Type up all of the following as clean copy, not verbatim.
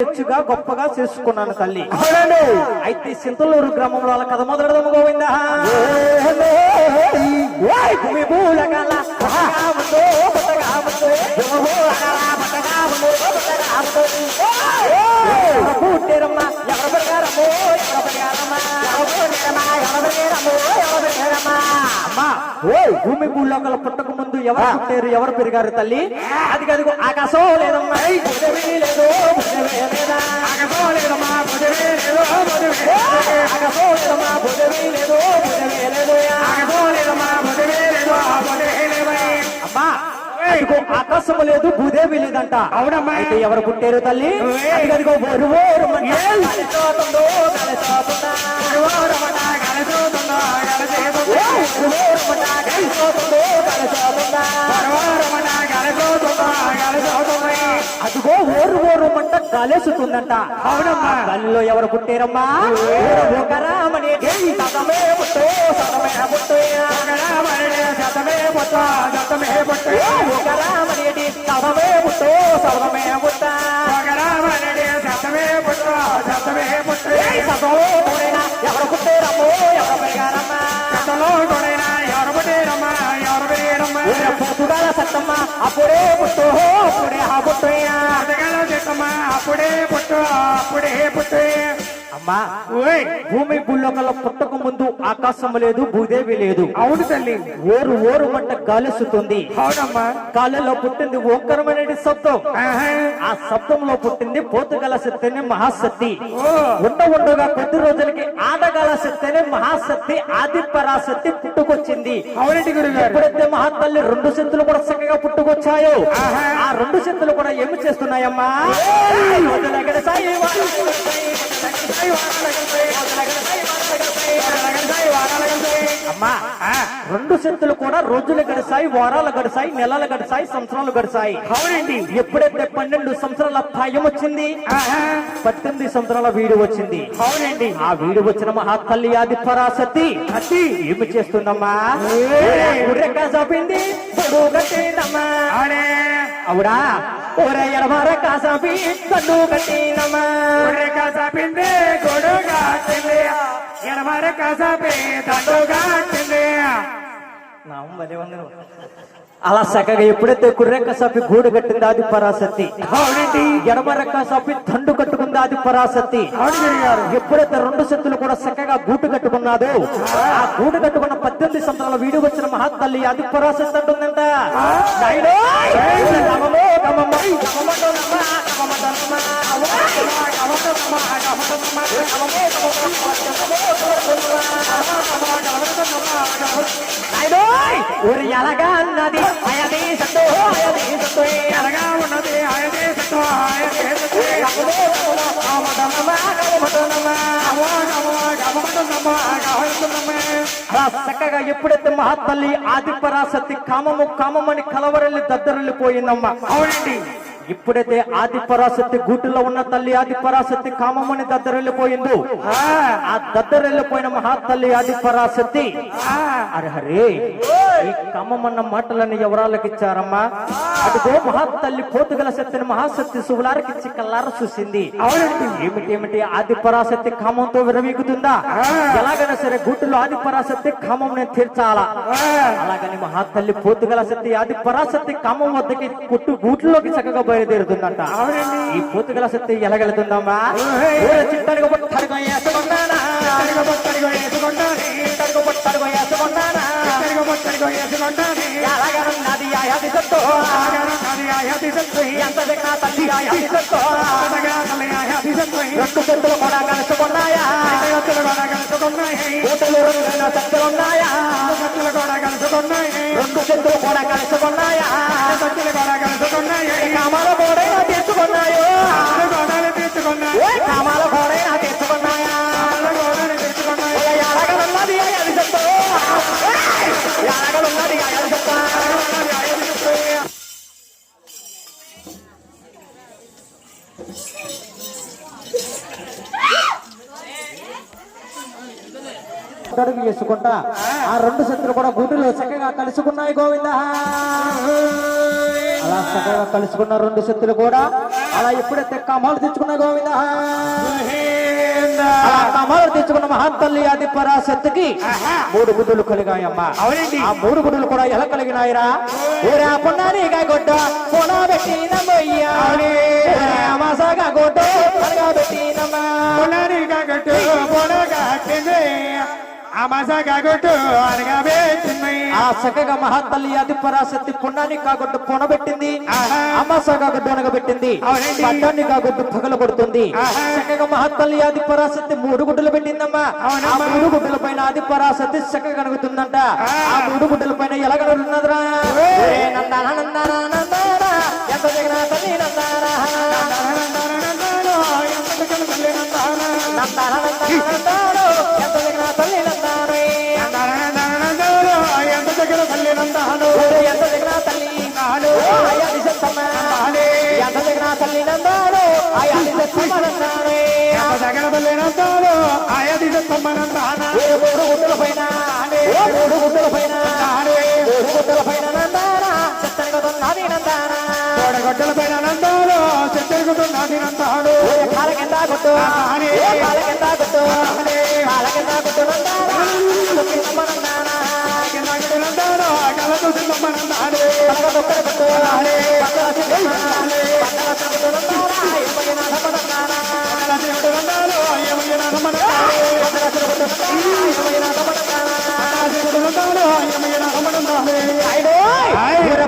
హెచ్చుగా గొప్పగా చేసుకున్నాను తల్లి. అయితే సింతలూరు గ్రామంలో అలా కథ మొదలెడదాము గోవిందా. భూమి భూలగాల పుట్టేరమ్మా ఎవరు పెరిగారమ్మో ఎవరు పెరిగారమ్మా అమ్మా. ఓ భూమి భూలోకల పుట్టక ముందు ఎవరు పుట్టారు ఎవరు పెరిగారు తల్లి? అది కదుగు ఆకాశం లేదమ్మా లేదు ఆకాశం లేదమ్మా అమ్మా. ఆకాశము లేదు భూదేవి లేదంట. అవునమ్మా. అయితే ఎవరు పుట్టారు తల్లి? అదిగో అదిగో ఓరు ఓరు మంట గాలేసుతుందంట. అవునమ్మా. గాలిలో ఎవరు పుట్టారమ్మా? రామని సతమే పుట్టు సతమే పుట్టు సతమే పుట్టు సతమే పుట్టు రామని సతమే పుట్టు సతమే పుట్ట రామని సతమే పుట్టు సతమే పుట్టు సతలో కొడైనా ఎవరు పుట్టారమ్మో ఎవరు పెరిగారమ్మా సతలో కొడైనా ఎవరు పుట్టారమ్మా ఎవరు పెరిగారమ్మా పొద్దుగాల సత్తమ్మ అప్పుడే పుట్టు అప్పుడే ఆ పుట్టు పొద్దుగాల సత్తమ్మ అప్పుడే పుట్టు అప్పుడే పుట్టు. అమ్మా భూమి భూలోకల పుట్టక ముందు ఆకాశం లేదు భూదేవి లేదు. అవును తల్లి. ఓరు ఓరు మంట గాలిస్తుంది. అవునమ్మా. గాలిలో పుట్టింది ఓంకరమైన శబ్దం. ఆ శబ్దంలో పుట్టింది పోతుగల శక్తిని మహాశక్తి. ఉండగా కొద్ది రోజులకి ఆడగల శక్తిని మహాశక్తి ఆది పరాశక్తి పుట్టుకొచ్చింది. అవునండి గురుగారు. ఎప్పుడైతే మహాతల్లి రెండు శక్తులు కూడా చక్కగా పుట్టుకొచ్చాయో ఆ రెండు శక్తులు కూడా ఏమి చేస్తున్నాయమ్మా? అమ్మా రెండు శక్తులు కూడా రోజులు గడిచాయి, వారాలు గడిచాయి, నెలలు గడిచాయి, సంవత్సరాలు గడిచాయి. అవునండి. ఎప్పుడైతే 12 సంవత్సరాల ప్రాయం వచ్చింది 18 సంవత్సరాల వీడు వచ్చింది. అవునండి. ఆ వీడు వచ్చిన మహాతల్లి ఆది పరాశక్తి అతి ఏమి చేస్తుందమ్మా? చాపింది అవుడా ఒరే ఎడమర కాసాపి కన్ను కట్టినమ్మా కాసాపింది గొడు కాటింది ఎడమర కాసాపి దండు కాటింది. అలా చక్కగా ఎప్పుడైతే కుర్రెక్క సాపి గూడు కట్టింది ఆది పరాశక్తి. అవునండి. ఎడమరెక్క సాపి తండు కట్టుకుంది ఆది పరాశక్తి. ఎప్పుడైతే రెండు శక్తులు కూడా చక్కగా గూటు కట్టుకున్నాదో ఆ గూడు కట్టుకున్న 18 సంవత్సరాల వీడు వచ్చిన మహాతల్లి ఆది పరాశక్తి అంటుందంట. ఎలాగా అన్నది ఎలాగా ఉన్నది చక్కగా ఎప్పుడైతే మహాతల్లి ఆది పరాశక్తి కామమని కలవరెళ్ళి దద్దరెళ్ళిపోయిందమ్మా. అవునండి. ఇప్పుడైతే ఆది పరాశక్తి గూటులో ఉన్న తల్లి ఆది పరాశక్తి కామమని దద్దరెళ్ళిపోయిందో ఆ దద్దరెళ్ళిపోయిన మహాతల్లి ఆది పరాశక్తి అరే హరే ఈ కామమన్న మాటలని ఎవరాళ్ళకి ఇచ్చారమ్మా? అదిగో మహాతల్లి పోతుగల శక్తిని మహాశక్తి శుభులారకిచ్చి కల్లార చూసింది. ఏమిటి ఆది పరాశక్తి కామంతో విరవీగుతుందా? ఎలాగైనా సరే గూటులో ఆది పరాశక్తి కామం నేను తీర్చాలా. అలాగని మహాతల్లి పోతుగల శక్తి ఆది పరాశక్తి కామం వద్దకి గూట్లోకి చక్కగా బయలుదేరుతుందంట. ఈ పోతుగల శక్తి ఎలాగెళ్తుందమ్మా? చిట్టడిగా పొట్టడిగా వేసుకున్నానా ఎలాగనున్నది ఆయాది సత్తు ఎంత దగ్గర తల్లి ఆయాది సత్తు రెండు శక్తులు కూడా కలుసుకున్నాయా? ఊటలు రెండు శక్తులున్నాయా? రెండు శక్తులు కూడా కలుసుకున్నాయా? కామాల గోడైనా తీర్చుకున్నాయో కామాల గోడైనా తీర్చుకున్నాయా? ఎలాగనున్నది ఆయాది సత్తు ఎలాగనున్నది ఆయాది సత్తు అడుగు వేసుకుంటా ఆ రెండు శక్తులు కూడా గూటిలో చక్కగా కలుసుకున్నాయి గోవింద. అలా చక్కగా కలుసుకున్న రెండు శక్తులు కూడా అలా ఎప్పుడైతే కమాలు తెచ్చుకున్న గోవింద అలా కమాలు తెచ్చుకున్న మహాతల్లి ఆది పరాశక్తికి మూడు గుడ్డులు కలిగాయమ్మా. అవునండి. ఆ మూడు గుడ్డులు కూడా ఎలా కలిగినాయిరా? ఊరా పొన్నానిగా గొడ్డ పొన పెట్టినమ్మయ్యా, మసాగా గొడ్డ అనగా పెట్టినమ్మా, పొన్నానిగా గొడ్డు పొనగా కట్టింది, ఆ మసాగా గొడ్డు అనగా పెట్టింది. ఆ చక్కగా మహాతల్లి ఆది పరాశక్తి పొన్నాన్ని కాగొడ్డు పొనబెట్టింది, అమ్మసాగా గొడ్డు అనగబెట్టింది, అవునండి. పట్టాన్ని కాగొడ్డు పగల కొడుతుంది. చక్కగా మహాతల్లి ఆది పరాశక్తి మూడు గుడ్డలు పెట్టిందమ్మా. ఆ మూడు గుడ్డల పైన ఆది పరాశక్తి చక్కగా కనుగుతుందంట. ఆ మూడు గుడ్డల పైన ఎలా కనుగుతున్నదిరా? నందాన నందాన నందాన ఎంత జగన తల్లి నందాన, నందాన నందాన నందాన ఎంత జగన తల్లి నందాన, ఎంత దగ్గర తల్లి నందాను, ఎంత జగన తల్లి ఆయా దిశమ్మ, ఎంత జగన తల్లి నందాను ఆయా దిశమ్మ నందాన, దగ్గర తల్లి నందాను ఆయా దిశమ్మ నందాన. మూడు గుడ్డల పైన మూడు గుడ్డల పైన మూడు గుడ్డల పైన నందాన చెత్తనగొన్నాది నందాన, గొడ్డల పైన నందాను చెత్తరుగుతున్నాది నందాను. కాల కింద గుట్టు కాల కింద గుట్టు కాల కింద గుట్టు నందాన కిందమ్మ నందాన, నందాను కలతో సిద్ధమ్మ నందాను. కలగ దొక్కల గుట్టు పక్కల సిద్ధమ్మ పక్కల సిద్ధు నందాన ఎప్పగిన సమ్మ నందాన, శివుడు నందాను ఏమయ్య నాథమ్మ నందాను. పక్కల సిద్ధు నందాన ఎప్పగిన సమ్మ నందాన, శివుడు నందాను ఏమయ్య నాథమ్మ నందాను.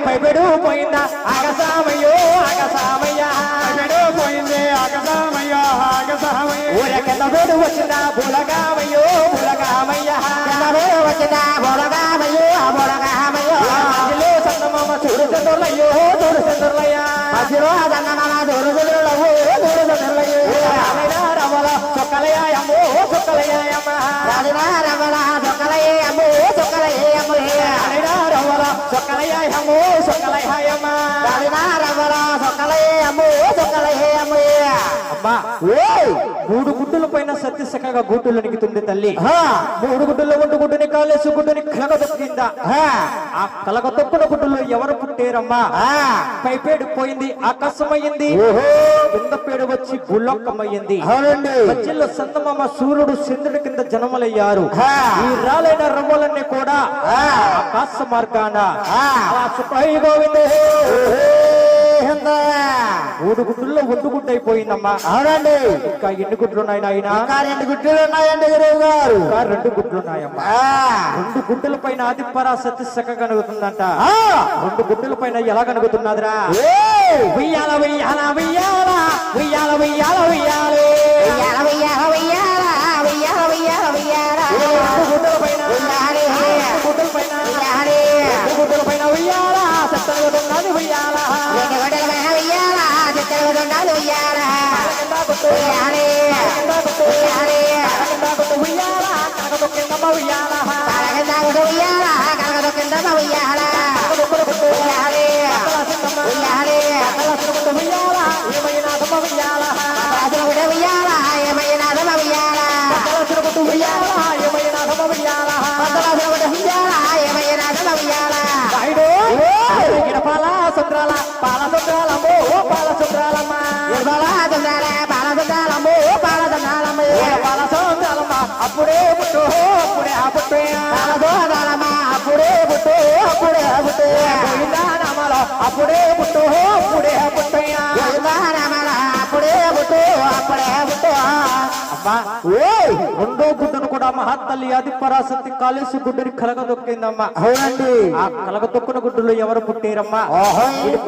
పైపెడు పోయిందా ఆగసామయ్యో ఆగసామయ్య, పోయింది ఆగసామయ్య ఆగసామయ్య. ఊరకెంత వేడు వచ్చిందా బులగామయ్యో బులగామయ్య, వచ్చిందా బులగామయ్యో బులగామయ్యో, మధ్యలో సన్నమామ చూడు చంద్రులయ్యో చూడు చంద్రులయ్య, మధ్యలో సన్నమామ చూడు చంద్రులవో చూడు చంద్రులయ్యో, రమల చొక్కలయ్యమ్మో చొక్కలయ్యమ్మ, రమల చొక్కలయ్యమ్మో చొక్కలయ్యమ్మ, రమల చొక్కలయ్యమ్మో చొక్కలయ్యమ్మ, రమల చొక్కలయ్యమ్మో చొక్కలయ్యమ్మ. అమ్మా మూడు గుడ్డుల పైన సత్య సఖగా గుడ్డులు నిగుతుంది తల్లి. మూడు గుడ్డులో ఒండు గుడ్డుని కాలేసు గుడ్డుని కలగ దొక్కిందా. ఆ కలగ తొక్కున గుడ్డులో ఎవరు పుట్టారమ్మా? పైపేడు పోయింది ఆకాశమయ్యింది, కింద పేడు వచ్చి బుల్లొక్కమయ్యింది, మధ్యలో సందమామ సూర్యుడు చంద్రుడి కింద జనములయ్యారు. ఈ రాలైన రవ్వలన్నీ కూడా ఆకాశ మార్గాన అలా సుఖాయి గోవిందే. మూడు గుడ్డుల్లో ఒండు గుడ్డు అయిపోయిందమ్మా. అవునండి. ఇంకా ఎన్ని గుడ్లు ఉన్నాయి నాయన? ఇంకా రెండు గుడ్లు ఉన్నాయండి గురువు గారు. ఇంకా రెండు గుడ్లు ఉన్నాయమ్మా. రెండు గుడ్డల పైన ఆది పరాశక్తి చక్కగా కనుగుతుందంట. రెండు గుడ్డల పైన ఎలా కనుగుతున్నదిరా? ఉయ్యాల ఉయ్యాల ఉయ్యాల ఉయ్యాల ఉయ్యాల ఉయ్యాల ఉయ్యాల ఉయ్యాల ఉయ్యాల ఉయ్యాల ఉయ్యాల ఉయ్యాల గుడ్డల పైన గుడ్డల పైన గుడ్డల పైన ఉయ్యాల సత్తగుతున్నది ఉయ్యాల పాలసుంద్రాలమ్మో పాలసుంద్రాలమ్మ పాలసుంద్రాలమ్మో పాలసుంద్రాలమ్మ పాలసుంద్రాలమ్మ అప్పుడే పుట్టు అప్పుడే పుట్టు పాలసుంద్రాలమ్మ అప్పుడే పుట్టు అప్పుడే పుట్టు నామలో అప్పుడే పుట్టు అప్పుడే పుట్టు నామల అప్పుడే పుట్టు అప్పుడే పుట్టు. అమ్మా రెండో గుడ్డును కూడా మహాతల్లి ఆది పరాశక్తి కాళేశ్వరి గుడ్డుని కలగదొక్కిందమ్మా. అవునండి. ఆ కలగదొక్కున గుడ్డులో ఎవరు పుట్టారమ్మా?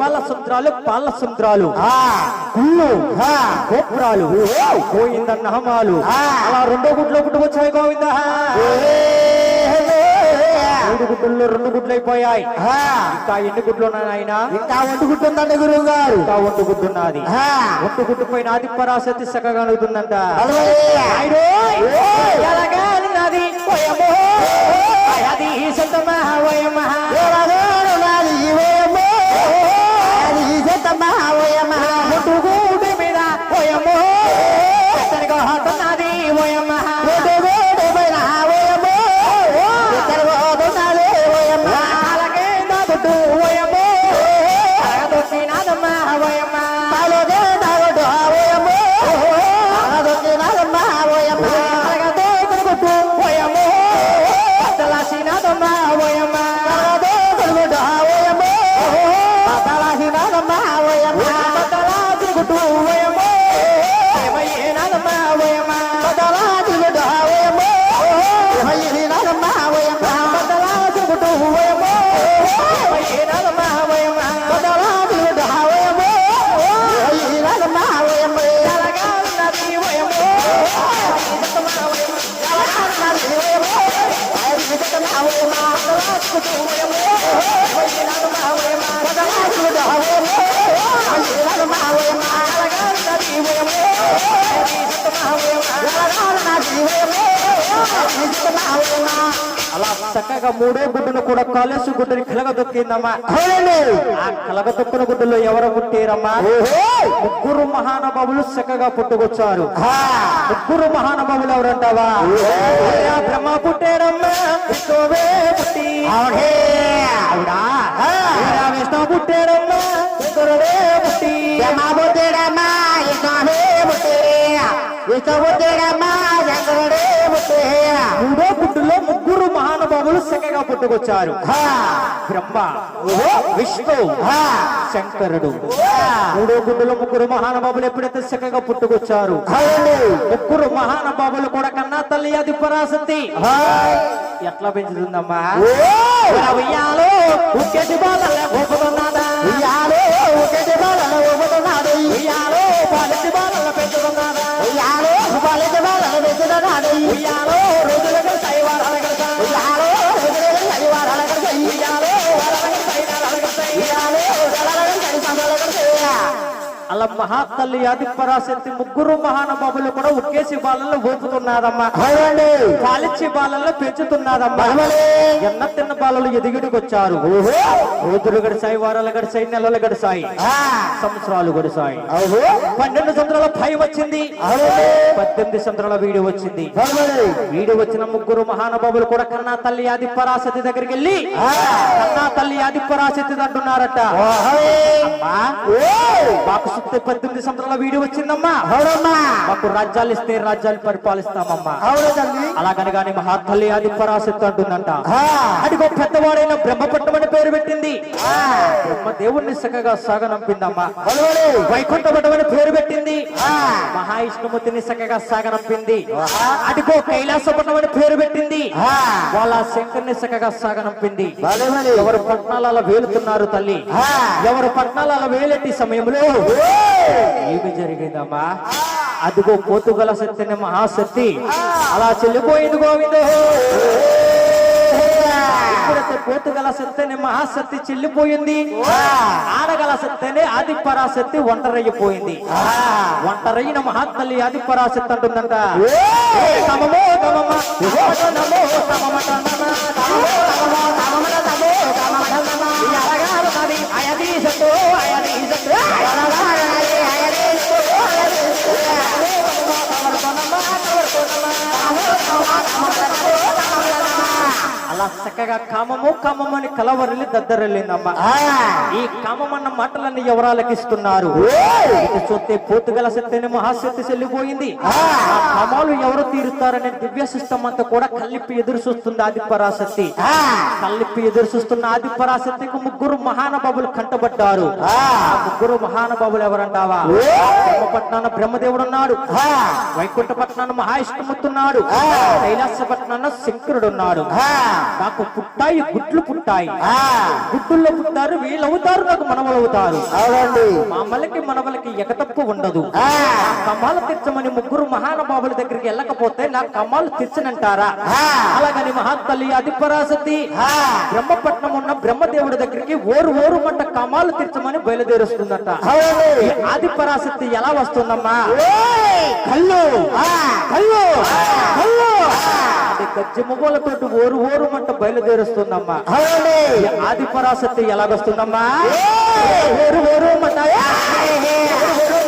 పాల సముద్రాలు పాల సముద్రాలు గుళ్ళు గోపురాలు పోయిందన్న హమాలు అలా రెండో గుడ్లో గుడ్డు వచ్చాయి గోవింద. మూడు గుడ్డుల్లో రెండు గుడ్లు అయిపోయాయి. ఇంకా ఎన్ని గుడ్లు ఉన్నాయి ఆయన? ఇంకా ఒంటి గుడ్డు ఉందండి గురువు గారు. ఇంకా ఒంటి గుడ్డు ఉన్నది. ఒంటి గుడ్డు పైన ఆది పరాశక్తి చక్కగా అనుగుతుందంట. ఎలాగానున్నది ఓయమ్మో అది సొంతమా ఓయమ్మ ఒంటి గుడ్డు మీద ఓయమ్మో ఎత్తడిగా హట్టున్నది ఓయమ్మ ఓయమ్మ ఓయమ్మ అలా చక్కగా మూడో గుడ్డును కూడా కాలేసు గుడ్డుని కలగదొక్కిందమ్మా. ఆ కలగదొక్కిన గుడ్డులో ఎవరు పుట్టారమ్మా? ముగ్గురు మహానుభావులు చక్కగా పుట్టుకొచ్చారు. ముగ్గురు మహానుభావులు ఎవరంటావా? బ్రహ్మ పుట్టారమ్మా, విష్ణువే పుట్టి అవునా, విష్ణు పుట్టారమ్మా, శంకరుడే పుట్టి పుట్టాడమ్మా విష్ణువే పుట్టి విష్ణు పుట్టాడమ్మా శంకరుడే పుట్టి మూడో గుడ్డులో ముగ్గురు మహానుభావులు చక్కగా పుట్టుకొచ్చారు. బ్రహ్మ, విష్ణు, శంకరుడు. మూడో గుడ్డులో ముగ్గురు మహానుభావులు ఎప్పుడైతే చక్కగా పుట్టుకొచ్చారు, ముగ్గురు మహానుభావులు కూడా కన్నా తల్లి అది పరాశక్తి ఎట్లా పెంచుతుందమ్మా? ఉయ్యాలో ఉక్కేసి బాలలే ఊపుతున్నాదా, ఉయ్యాలో ఒకటి బాలలో ఊపుతున్నాడు, ఉయ్యాలో పాలించి బాలల పెంచుతున్నాదా, ఉయ్యాలో బాలిక బాలలో పెంచుతున్నాడు, ఉయ్యాలో రోజులుగా సైవారాలు కడతాయి, ఉయ్యాలో శనివారాల కడితే ఉయ్యాలో వారాలకు సైనాలు కడతాయి. ఉయ్యాలో జలాలను సంసారాల కడితే అలా మహాతల్లి ఆది పరాశక్తి ముగ్గురు మహానుభావులు కూడా ఒకేసి బాలల్లో ఊపుతున్నాదమ్మా. పాలిచ్చి బాలల్లో పెంచుతున్నాదమ్మా. ఎన్న తిన్న బాలలు ఎదిగిడికొచ్చారు. రోజులు గడిచాయి, వారాలు గడిచాయి, నెలలు గడిచాయి, సంవత్సరాలు గడిచాయి. 12 సంవత్సరాల భయం వచ్చింది, 18 సంవత్సరాల వీడి వచ్చింది. వీడి వచ్చిన ముగ్గురు మహానుభావులు కూడా కన్నా తల్లి ఆది పరాశక్తి దగ్గరికి వెళ్ళి కన్నా తల్లి ఆది పరాశక్తి అంటున్నారట. అమ్మా, మాకు 18 సంవత్సరాల వీడి వచ్చిందమ్మా, మాకు రాజ్యాలు ఇస్తే రాజ్యాలు పరిపాలిస్తామమ్మా. అలాగని గాని మహాతల్లి ఆది పరాశక్తి అంటుందంట. అదిగో పెద్దవాడైన బ్రహ్మపట్నం అని పేరు పెట్టింది. బ్రహ్మదేవుణ్ణి చక్కగా సాగనంపిందమ్మా. వైకుంఠపట్నం అని పేరు పెట్టింది. మహావిష్ణుమూర్తిని చక్కగా సాగనంపింది. అదిగో కైలాసపట్నం అని పేరు పెట్టింది. వాళ్ళ శంకర్ని చక్కగా సాగనంపింది. ఎవరు పట్నాలలో వేలుతున్నారు తల్లి, ఎవరు పట్నాలలో వేలెట్టి సమయంలో ఏమి జరిగిందమ్మా? అదిగో పోతుగల శక్తిని మహాశక్తి అలా చెల్లిపోయింది గోవిందో. ఎప్పుడైతే పోతుగల శక్తిని మహాశక్తి చెల్లిపోయింది, ఆడగల శక్తిని ఆది పరాశక్తి ఒంటరయ్యిపోయింది. ఒంటరైన మహాతల్లి ఆది పరాశక్తి అంటుందంట, సమమో సమమ నమో సమమట అయదీశతో అయదీశతో అలా చక్కగా కామము కామము అని కలవరలి దద్దరలిందమ్మా. ఈ కామమన్న మాటలన్నీ ఎవరాలకిస్తున్నారు? ఇటు చూస్తే పోతుగల శక్తిని మహాశక్తి చెల్లిపోయింది. ఆ కామాలు ఎవరు తీరుతారనే దివ్య సిస్టమ్ అంతా కూడా కలిపి ఎదురు చూస్తుంది ఆది పరాశక్తి. కలిపి ఎదురు చూస్తున్న ఆది పరాశక్తికి ముగ్గురు మహానుభావులు కంటబడ్డారు. ఆ ముగ్గురు మహానుభావులు ఎవరంటావా? బ్రహ్మపట్నాన బ్రహ్మదేవుడు ఉన్నాడు, వైకుంఠపట్నాన మహావిష్ణుమూర్తి ఉన్నాడు, కైలాసపట్నాన శంకరుడు ఉన్నాడు. నాకు పుట్టాయి గుడ్లు పుట్టాయి, గుడ్డుల్లో పుట్టారు, వీళ్ళవుతారు, నాకు మనవలవుతారు. మామలకి మనవలకి ఎగతప్పు ఉండదు. కమ్మాలు తీర్చమని ముగ్గురు మహానుభావుల దగ్గరికి వెళ్ళకపోతే నాకు కమ్మాలు తీర్చనంటారా? అలాగని మహాతల్లి ఆది పరాశక్తి బ్రహ్మపట్నం ఉన్న బ్రహ్మదేవుడి దగ్గరికి ఓరు ఓరు మంట కమ్మాలు తీర్చమని బయలుదేరుస్తుందట. ఆది పరాశక్తి ఎలా వస్తుందమ్మా? కళ్ళు కళ్ళు కళ్ళు గజ్జి మువ్వలతోటి ఓరు ఓరు మంట బయలుదేరుస్తుందమ్మా. ఆది పరాశక్తి ఎలాగొస్తుందమ్మా? ఓరు ఓరు మంట రామ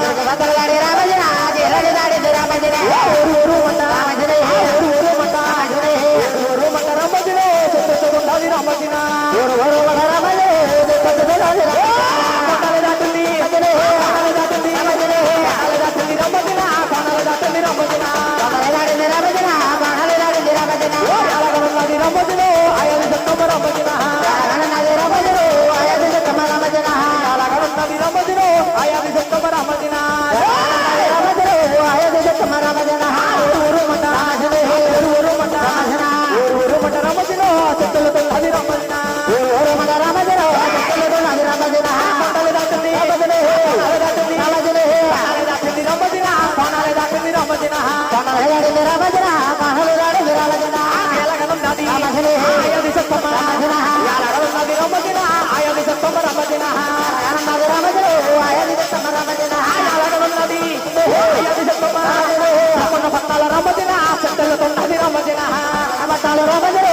తిరగబద్దలాడి రామజన తిరగ దాడి రామజన ఊరు మంట రామజన ఊరు మంట ఊరు మంట రమ్మజినే చెట్టుకుండాలి రమ్మజిన రామజన కొండలు దాటుంది కొండలు దాటుంది కొండలు దాటుంది రమ్మజిన కొండలు దాటుంది రమ్మజిన దాడి రామజన బాణాలు దాడి రామజన ఎలాగనున్నది రమ్మజినే అయ్యది చెత్తమ్మ రమ్మజిన నది రామజన అయది తమ రామజన ఎలాగనున్నది రమ్మజినే అయ్యది చెత్తమ్మ రమ్మజిన రామజన అయది తమ రామజన ఊరు మంట ఊరు మంట ఊరు మంట రమ్మజిన చెట్టుకుండాలి రమ్మజిన రామజన నది రామజన కొండలు దాటుంది కొండలు దాటుంది కొండలు దాటుంది రమ్మజిన కొండలు దాటుంది రమ్మజిన దాడి రామజన బాణాలు దాడి రామజన ఎలాగనున్నది అయ్యది చెత్తమ్మ ఎలాగనున్నది రమ్మజిన అయ్యది చెత్తమ్మ రమ్మజిన నది రామజన అయది తమ రామజన ఎలాగనున్నది అయ్యది చెత్తమ్మ రమ్మన్న పట్టాల రమ్మజిన చెట్టుకుండాలి రమ్మజిన బట్టాలు రామజన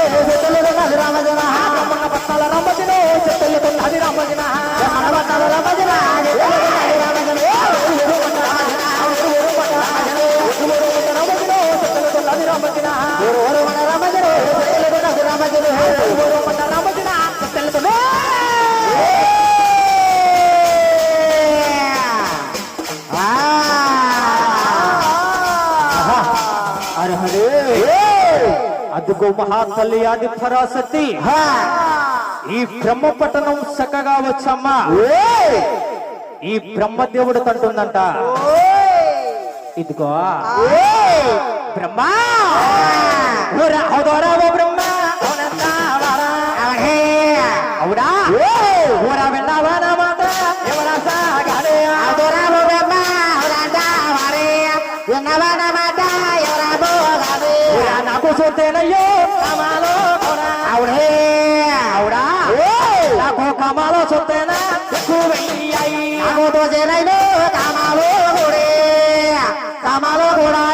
నది రామజన రమ్మన్న పట్టాల రమ్మజిన చెట్టుకుండాలి రమ్మజిన బట్టాలు రామజన అదుగో మహాతల్లి ఆది పరాశక్తి ఈ బ్రహ్మపట్టణం చక్కగా వచ్చమ్మా ఈ బ్రహ్మదేవుడు తంటుందంట ఇదిగో బ్రహ్మ అవురా బ్రహ్మ అవుడా ఊరా వెళ్ళావా నా మాట ఎవరా సాగాడే నాకు చూస్తేనయ్యో కమాలో అవుడే అవుడా నాకు కమాలో చూస్తేనా ఎక్కువ వెయ్యాయి కామాలో కూడా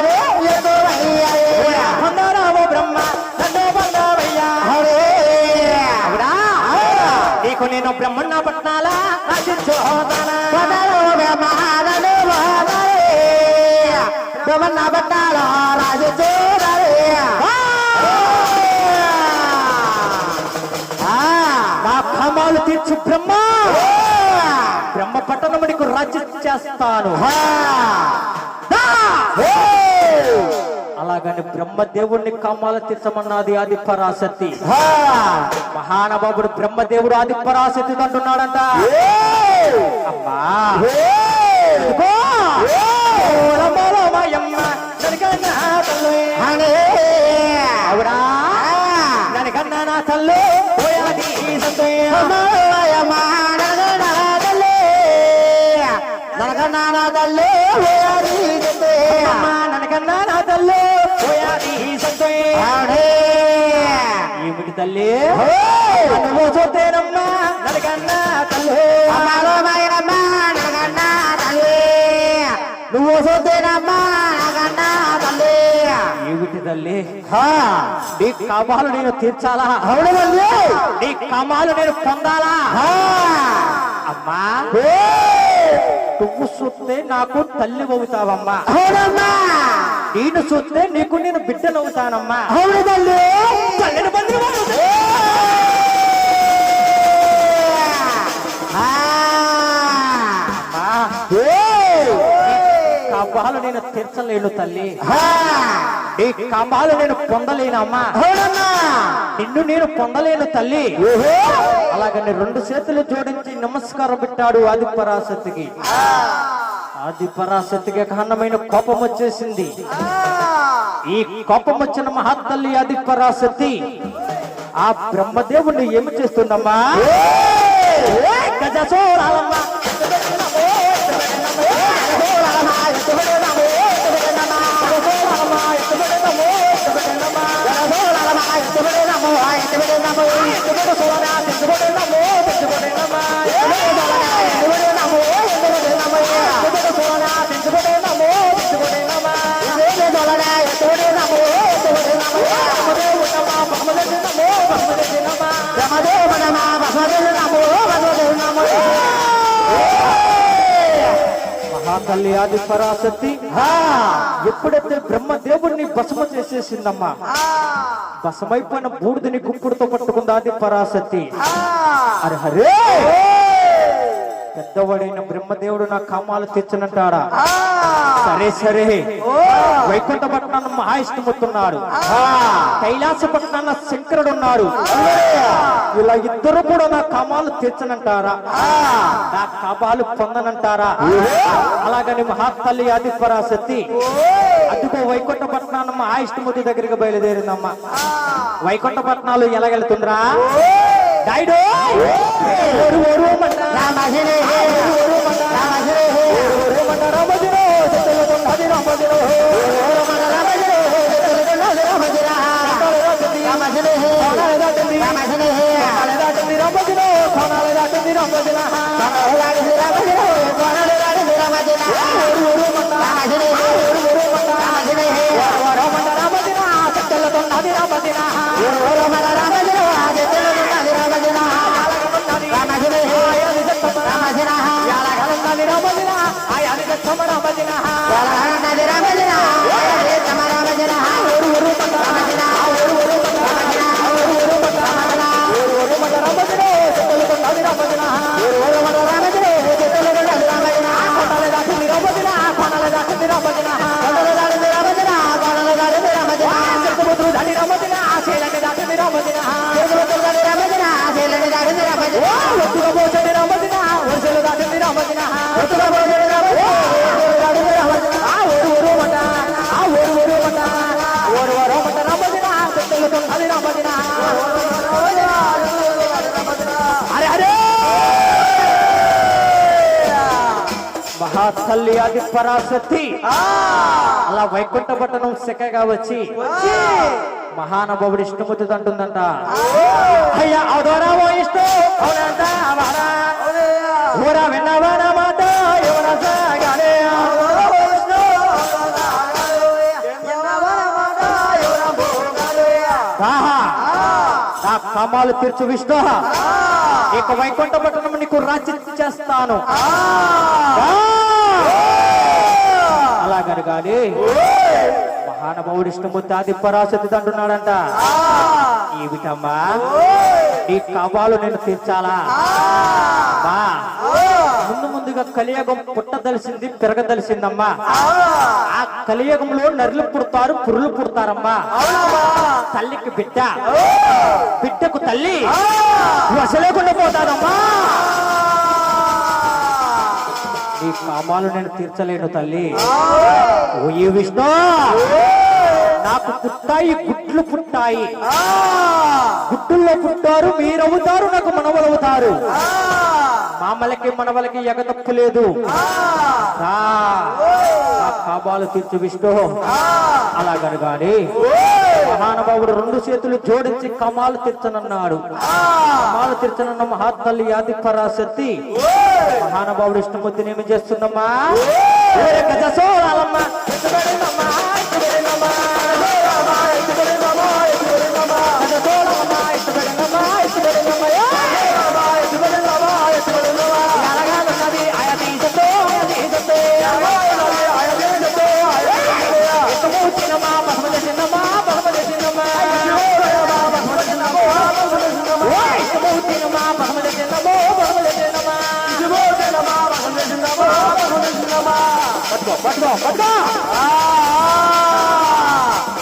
పొందరావు బ్రహ్మ నన్ను పొందవయ్యా అవుడా నీకు నేను బ్రహ్మన్న పట్నాల రచించోతానా బ్రహ్మన్న బట్టాలో రాజు చూడాలి నా కమాలు తీర్చు బ్రహ్మ బ్రహ్మ పట్టణం నీకు రాజ్యం చేస్తాను అలాగని బ్రహ్మదేవుడిని కామాలు తీర్చమన్నది ఆది పరాశక్తి మహానుభావుడు బ్రహ్మదేవుడు ఆది పరాశక్తి అంటున్నాడంట అమ్మా ఇదిగో, ఓలమోలమయమ్మ ననకన్నా తల్లి. అవుడా ననకన్నా నా తల్లి పోయాది సంతోష. అమ్మా ననకన్నా నా తల్లి పోయాది సంతోష. ఏమిటి తల్లి నువ్వు చూస్తేనమ్మా ననకన్నా తల్లి నువ్వు చూస్తేనమ్మా నాకన్నా తల్లి ఏమిటి తల్లి నీ కామాలు నేను తీర్చాలా అవును తల్లి నీ కామాలు నేను పొందాలా అమ్మా నువ్వు చూస్తే నాకు తల్లి అవుతావమ్మా అవునమ్మా నేను చూస్తే నీకు నేను బిడ్డనవుతానమ్మా అవును తల్లి తల్లిని బంధువు కామాలు నేను తీర్చలేను తల్లి నీ కామాలు నేను పొందలేనమ్మా అవునమ్మా నిన్ను నేను పొందలేను తల్లి అలాగని రెండు చేతులు జోడించి నమస్కారం పెట్టాడు ఆది పరాశక్తికి ఆది పరాశక్తికి కారణమైన కోపం వచ్చేసింది ఈ కోపం వచ్చిన మహాతల్లి ఆది పరాశక్తి ఆ బ్రహ్మదేవుణ్ణి ఏమి చేస్తుందమ్మా గజసోరాలమ్మా మహాతల్లి ఆది పరాశక్తి ఎప్పుడైతే బ్రహ్మదేవుడిని భస్మ చేసేసిందమ్మా, భస్మైపోయిన బూడిదని గుప్పుడుతో పట్టుకుంది ఆది పరాశక్తి. అరే హరే, పెద్దవాడైన బ్రహ్మదేవుడు నా కామాలు తెచ్చనంటాడా? సరే సరే, వైకుంఠ పట్టణాన్ని మహాయిష్టమవుతున్నాడు, కైలాస పట్టణాన్న శంకరుడు ఉన్నాడు, ఇలా ఇద్దరు కూడా నా కామాలు తెచ్చనంటారా? నా కామాలు పొందనంటారా? అలాగని మహాతల్లి ఆది పరాశక్తి అదిగో వైకుంఠ పట్టణాన్ని మహాయిష్టమూర్తి దగ్గరికి బయలుదేరిందమ్మా. వైకుంఠ పట్టణాలు ఎలాగెళ్తుందిరా? డైడో మహాతల్లి ఆది పరాశక్తి అలా వైకుంఠ పట్టణం శకగా వచ్చి మహానుభావుడు ఇష్టమూర్తి అంటుందంట, అయ్యా అవదోరావో ఇష్టం విన్నవాడ మాట నా కామాలు తీర్చు విష్ణు, ఇక వైకుంఠ పట్టణం నీకు రాజ్యం చేస్తాను. అలాగని గాని మహానుభావుడు ఇష్టమూర్తి ఆది పరాశక్తి అంటున్నాడంట, ఏమిటమ్మా నీ కామాలు నేను తీర్చాలా? ముందు ముందుగా కలియుగం పుట్టదలిసింది, పెరగదలిసిందమ్మా. ఆ కలియుగంలో నరులు పుడతారు, పురులు పుడతారమ్మా. తల్లికి బిడ్డ, బిడ్డకు తల్లి వసలేకుండా పోతారమ్మా. నీ కామాలు నేను తీర్చలేను తల్లి. ఓ విష్ణు, నాకు పుట్టాయి గుడ్లు పుట్టాయి, గుడ్డుల్లో పుట్టారు, మీరవుతారు, నాకు మనవలవుతారు. మామలకి మనవలకి ఎగతప్పు లేదు. నా కామాలు తీర్చు విష్ణు. అలాగని గాని మహానుభావుడు రెండు చేతులు జోడించి కమాలు తీర్చనన్నాడు. కమాలు తీర్చనన్న మహాతల్లి ఆది పరాశక్తి మహానుభావుడు ఇష్టమూర్తిని ఏమి చేస్తుందమ్మా?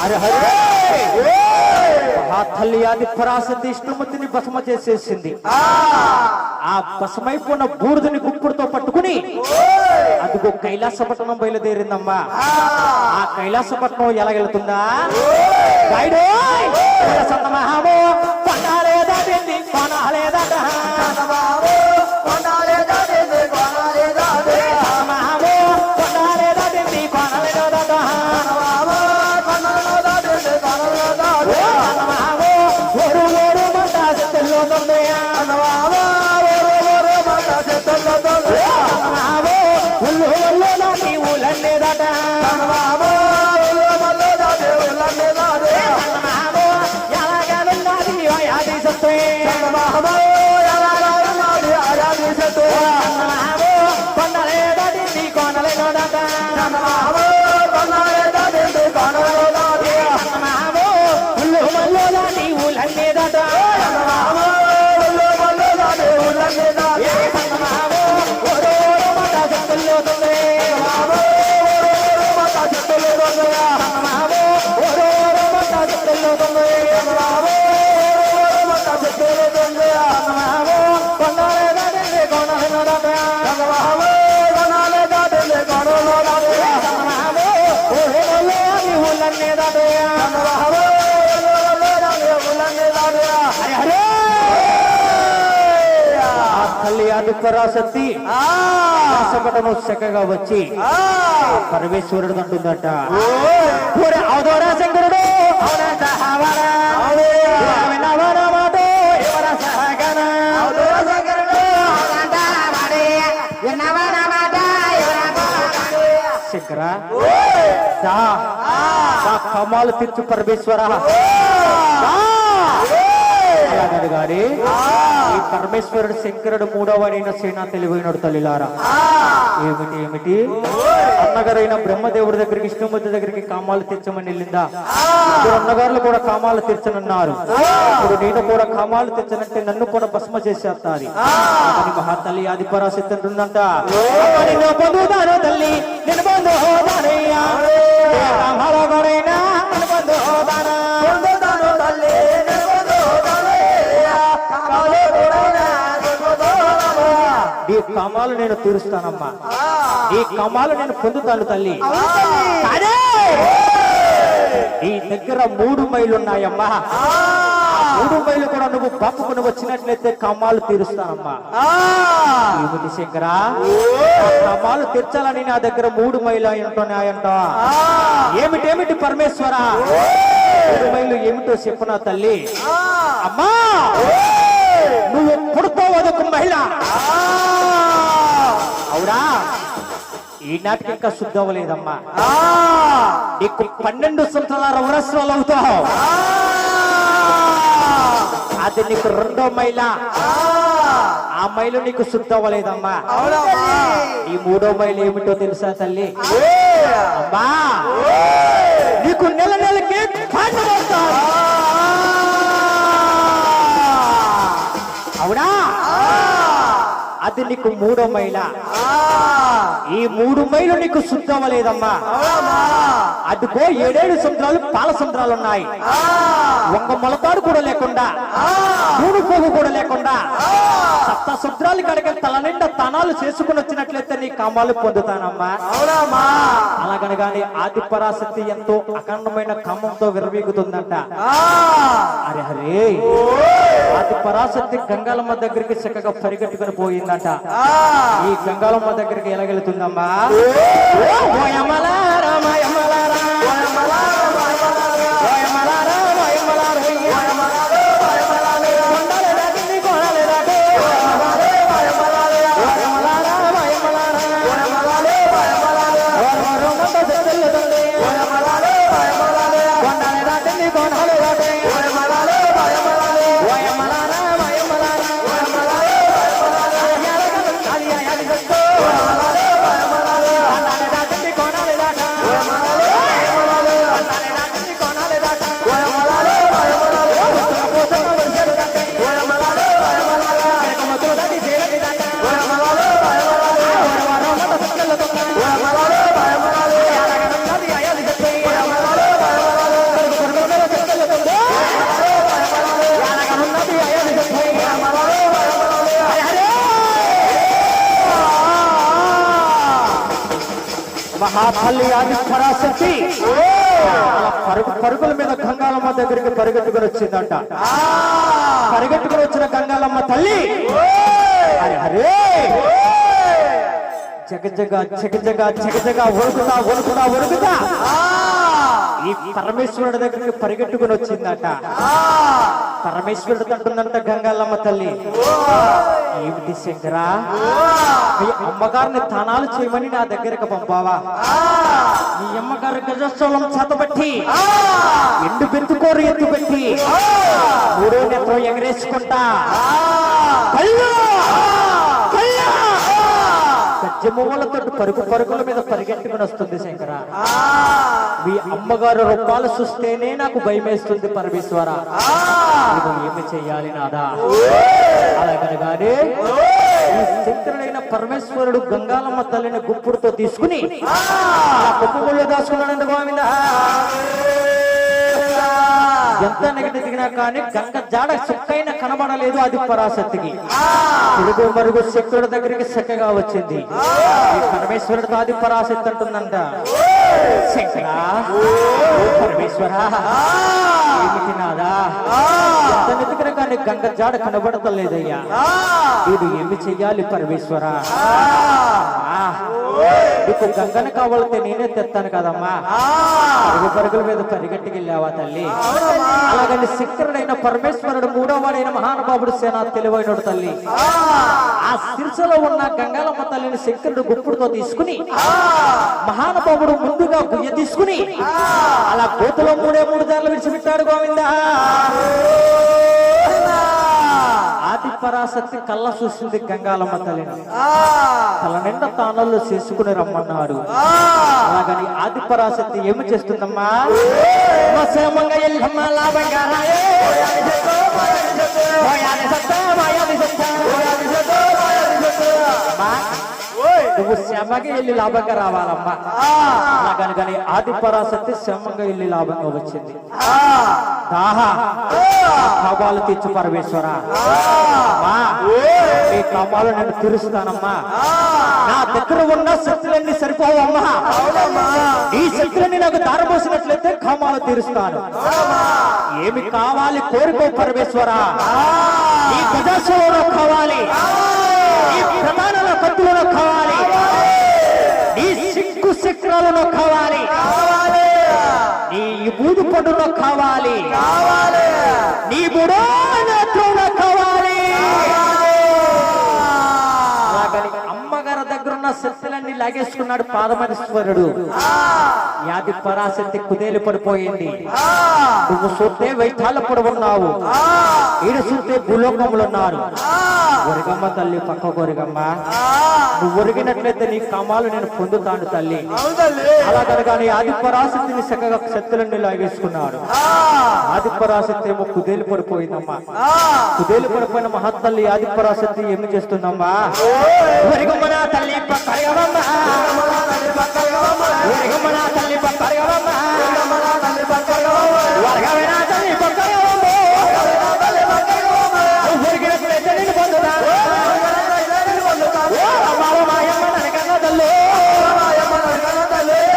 అరే హరే, మహాతల్లి ఆది పరాశక్తి ఇష్టమూర్తిని భస్మ చేసేసింది. ఆ భస్మైపోయిన బూడిదని గుప్పుడుతో పట్టుకుని అదిగో కైలాస పట్టణం బయలుదేరిందమ్మా. ఆ కైలాస పట్టణం ఎలా వెళ్తుందా? కొండలే దాటి కోనలే ఆది పరాశక్తి కష్టపడను చక్కగా వచ్చి పరమేశ్వరుడు అంటుందట, ఒరే అవధూరా శంకరుడు అవునంట హవాలా, వినవర మాట ఎవర సహగన, శంకర కమాలు తీర్చు పరమేశ్వర గారి ఈ పరమేశ్వరుడు శంకరుడు మూడవడైన సేనా తెలివైనడు తల్లిలారా. ఏమిటి ఏమిటి అన్నగారైన బ్రహ్మదేవుడి దగ్గరికి విష్ణుమూర్తి దగ్గరికి కామాలు తీర్చమని వెళ్ళిందా? ఇప్పుడు అన్నగారులు కూడా కామాలు తీర్చనున్నారు. ఇప్పుడు నేను కూడా కామాలు తీర్చనంటే నన్ను కూడా భస్మ చేసేస్తారు. మహాతల్లి ఆది పరాశక్తి అంటుందంట, నిన్ను పొందుతాను తల్లి, నేను పొందుతానయ్యా, ఈ కమాలు నేను తీరుస్తానమ్మా, ఈ కమాలు నేను పొందుతాను తల్లి. ఈ దగ్గర 3 మైళ్ళు ఉన్నాయమ్మా, 3 మైళ్ళు కూడా నువ్వు పంపుకుని వచ్చినట్లయితే కమాలు తీరుస్తానమ్మా. ఏమిటి శంకర, కమాలు తీర్చాలని నా దగ్గర 3 మైళ్ళు ఉంటున్నాయంట. ఏమిటేమిటి పరమేశ్వర, 3 మైళ్ళు ఏమిటో చెప్పునా తల్లి. అమ్మా నువ్వు పుడతావు అదొక మహిళ, అవునా? ఈనాటికి ఇంకా శుద్ధి అవ్వలేదమ్మా, నీకు 12 సంవత్సరాల వరస్వాలు అవుతావు. అది నీకు 2వ మైల, ఆ మైలు నీకు శుద్ధి అవ్వలేదమ్మా. ఈ 3వ మైలు ఏమిటో తెలుసా తల్లి? అమ్మా నీకు నెల నెలకి అవునా? అది నీకు 3వ మైల. ఈ 3 మైలు నీకు శుద్ధి అవ్వలేదమ్మా. అదిగో 7 సముద్రాలు పాల సముద్రాలు ఉన్నాయి. ఒక్క మొలతాడు కూడా లేకుండా, నూనె పోగు కూడా లేకుండా 7 సముద్రాలు కడిగి తల నిండా తనాలు చేసుకుని వచ్చినట్లయితే నీ కామాలు పొందుతానమ్మా. అలాగనగానే ఆది పరాశక్తి ఎంతో అఖండమైన కామంతో విరవీగుతుందంట. అరే హరే, ఆది పరాశక్తి గంగాలమ్మ దగ్గరికి చక్కగా పరిగెట్టుకుని పోయిందంట. ఈ గంగాలమ్మ దగ్గరికి ఎలాగెళ్తుందమ్మా? మహాతల్లి ఆది పరాశక్తి పరుగుల మీద గంగాలమ్మ దగ్గరికి పరిగెట్టుకుని వచ్చిందంట. పరిగెట్టుకుని వచ్చిన గంగాలమ్మ తల్లి అరే జగజగా జగజగా జగజగా ఒరుగుతా ఒరుగుతా ఒరుగుతా ఈ పరమేశ్వరుడి దగ్గరికి పరిగెట్టుకుని వచ్చిందట. పరమేశ్వరుడు అంటుందంట గంగాలమ్మ తల్లి, ఏమిటి శంకరా, మీ అమ్మగారిని తానాలు చేయమని నా దగ్గరకు పంపావా? మీ అమ్మగారి గజస్థలం చేతబట్టి ఎండు బెంతుకోరు ఎత్తు పెట్టి 3వ నెత్తం ఎగరేసుకుంటా గజ్జెమ్మలతో పరుగుల మీద పరిగెట్టుకుని వస్తుంది శంకర. మీ అమ్మగారు రూపాలు చూస్తేనే నాకు భయమేస్తుంది పరమేశ్వర. ఏమి చెయ్యాలి నాదా? అలాగనగానే ఈ శంకరుడైన పరమేశ్వరుడు గంగాలమ్మ తల్లిని గుప్పుడుతో తీసుకుని కుప్పముల్లో దాచుకున్నాడండి గోవింద. ఎంత నెగటి దిగినా కానీ గంగ జాడ చుక్కైనా కనబడలేదు ఆది పరాశక్తికి. తిరుగు మరుగు శక్తుడి దగ్గరికి చక్కగా వచ్చింది. పరమేశ్వరుడితో ఆది పరాశక్తి అంటుందంట, శంకరా పరమేశ్వర ఏమిటి నాదా, ఎంత నెతికినా కానీ గాని గంగ జాడ కనబడతలేదయ్యా. వీడు ఏమి చెయ్యాలి పరమేశ్వర? నీకు గంగను కావాలంటే నేనే తెస్తాను కదమ్మా. పరుగుల మీద పరిగెట్టుకెళ్ళావా తల్లి? అలాగని శంకరుడైన పరమేశ్వరుడు మూడవడైన మహానుభావుడు సేనా తెలివైనడు తల్లి. ఆ శిరసలో ఉన్న గంగాలమ్మ తల్లిని శంకరుడు గుప్పుడుతో తీసుకుని మహానుభావుడు ముందుగా గుయ్య తీసుకుని అలా గోతులో మూడు దారులు విడిచిపెట్టాడు. గోవిందా ఆది పరాశక్తి కళ్ళ చూసింది గంగాలమ్మ తల్లిని. తల నిండా తానల్లో చేసుకుని రమ్మన్నాడు. అలాగని ఆది పరాశక్తి ఏమి చేస్తుందమ్మా? నువ్వు శ్రమగా వెళ్ళి లాభంగా రావాలమ్మా. అలాగని కానీ ఆది పరాశక్తి శ్రమంగా వెళ్ళి లాభంగా వచ్చింది. కామాలు తెచ్చు పరమేశ్వర, ఈ కామాలు నేను తీరుస్తానమ్మా. నా దగ్గర ఉన్న శక్తులన్నీ సరిపోవమ్మా. ఈ శక్తులన్నీ నాకు దారపోసినట్లయితే కామాలు తీరుస్తాను. ఏమి కావాలి కోరుకో పరమేశ్వర. ఈ ప్రజాసేవలో కావాలి, ఈ ప్రమాణాల కత్తులలో కావాలి, నీ సిక్కు చక్రాలలో కావాలి, నీ బూదు పండులో కావాలి, నీ బుడో నేత్రంలో కావాలి. అమ్మగారి దగ్గర ఉన్న శక్తులన్నీ లాగేసుకున్నాడు పాదమేశ్వరుడు. యాది పరాశక్తి కుదేలు పడిపోయింది. నువ్వు చూస్తే వైఠాలప్పుడు ఉన్నావు, ఈడ చూస్తే భూలోకములు ఉన్నారు. ఒరిగమ్మ తల్లి పక్క కొరిగమ్మ, నువ్వు ఒరిగినట్లయితే నీ కామాలు నేను పొందుతాను తల్లి. అలాగనగానే ఆది పరాశక్తిని చక్కగా శక్తులన్నీ లాగేసుకున్నాడు. ఆది పరాశక్తి ఏమో కుదేలు పడిపోయిందమ్మా. కుదేలు పడిపోయిన మహత్తల్లి ఆది పరాశక్తి ఏమి చేస్తుందమ్మా? ఒరిగమ్మ నా తల్లి పక్కరగమ్మ, ఒరిగమ్మ నా తల్లి పక్కరగమ్మ, వర్గమే నా తల్లి పక్కరగమ్మ, ఒరిగినట్లయితే నేను పొందుతాను. మాయమ్మ నరకన్న తల్లి,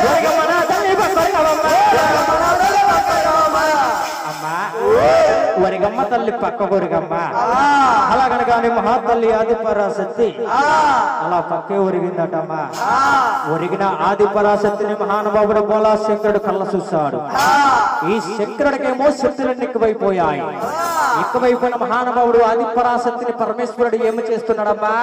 ఒరిగమ్మ నా తల్లి పక్కరగమ్మ. అమ్మా వరిగమ్మ తల్లి పక్క కొరిగమ్మ. అలాగనగానే మహాతల్లి ఆది పరాశక్తి అలా పక్కే ఒరిగిందటమ్మా. ఒరిగిన ఆది పరాశక్తిని మహానుభావుడు బోలా శంకరుడు కళ్ళ చూశాడు. ఈ శంకరుడికేమో శక్తులన్నీ ఎక్కువైపోయాయి. ఎక్కువైపోయిన మహానుభావుడు ఆది పరాశక్తిని పరమేశ్వరుడు ఏమి చేస్తున్నాడమ్మా?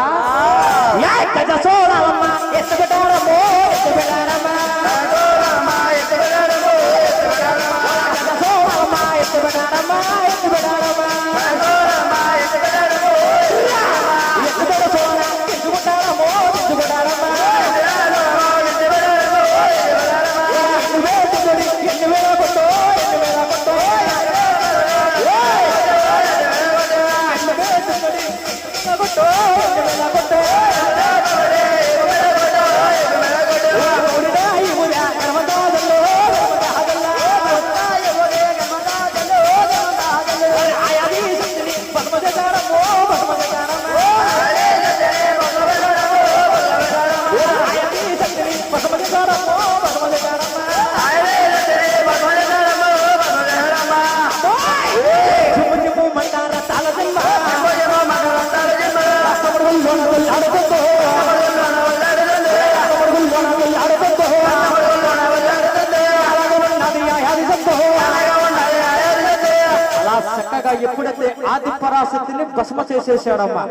చక్కగా ఎప్పుడైతే ఆది పరాశక్తిని భస్మ చేసేసాడమ్మా.